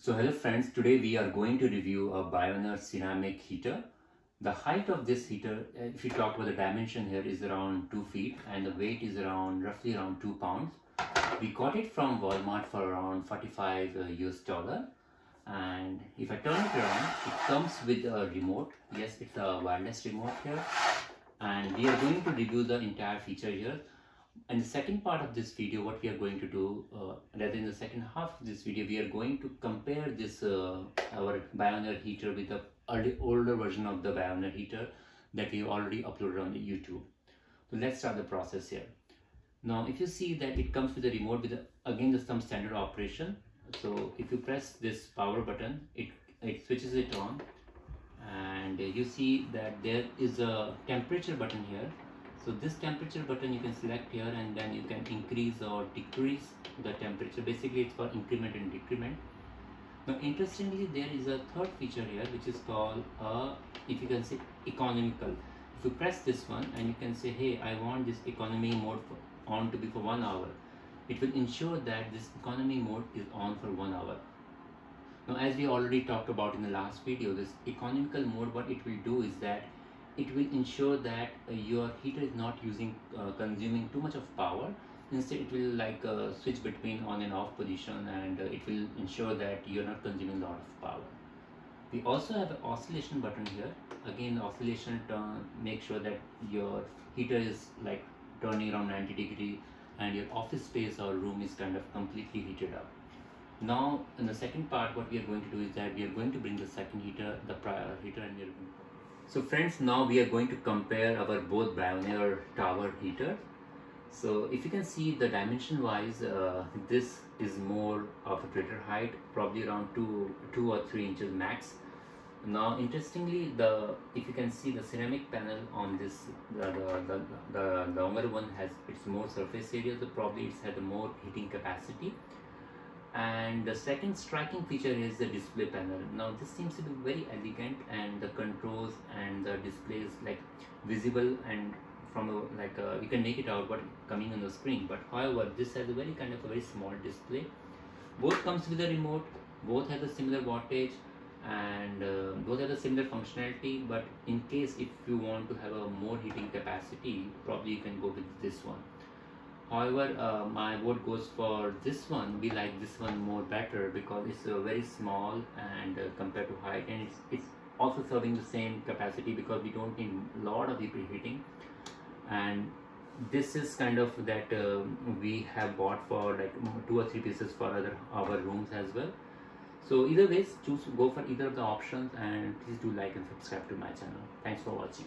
So hello friends, today we are going to review a Bionaire Ceramic heater. The height of this heater, if you talk about the dimension here, is around 2 feet and the weight is roughly around 2 pounds. We got it from Walmart for around 45 US dollar. And if I turn it around, it comes with a remote. Yes, it's a wireless remote here. And we are going to review the entire feature here. In the second part of this video, what we are going to do, rather in the second half of this video, we are going to compare this our Bionaire heater with the older version of the Bionaire heater that we already uploaded on the YouTube. So let's start the process here. Now, if you see that it comes with a remote with again some standard operation. So if you press this power button, it switches it on, and you see that there is a temperature button here. So this temperature button you can select here, and then you can increase or decrease the temperature. Basically it's for increment and decrement. Now interestingly, there is a third feature here which is called if you can say economical. If you press this one and you can say, hey, I want this economy mode on to be for 1 hour, it will ensure that this economy mode is on for 1 hour. Now, as we already talked about in the last video, this economical mode, what it will do is that it will ensure that your heater is not consuming too much of power. Instead, it will switch between on and off position, and it will ensure that you're not consuming a lot of power. We also have an oscillation button here. Again, oscillation make sure that your heater is like turning around 90 degrees and your office space or room is kind of completely heated up. Now, in the second part, what we are going to do is that we are going to bring the second heater, the prior heater, and we are going to... So friends, now we are going to compare our both Bionaire tower heaters. So if you can see the dimension wise, this is more of a greater height, probably around 2 or 3 inches max. Now interestingly, if you can see the ceramic panel on this, the longer one has its more surface area, so probably it's had a more heating capacity. And the second striking feature is the display panel. Now this seems to be very elegant, and the controls and the display is like visible, and from you can make it out what coming on the screen. But however, this has a very small display. Both comes with a remote, both have a similar wattage, and both have a similar functionality. But in case if you want to have a more heating capacity, probably you can go with this one. However, my vote goes for this one. We like this one more better because it's very small and compared to height, and it's also serving the same capacity because we don't need a lot of preheating. And this is kind of that we have bought for like 2 or 3 pieces for our rooms as well. So either ways, go for either of the options, and please do like and subscribe to my channel. Thanks for watching.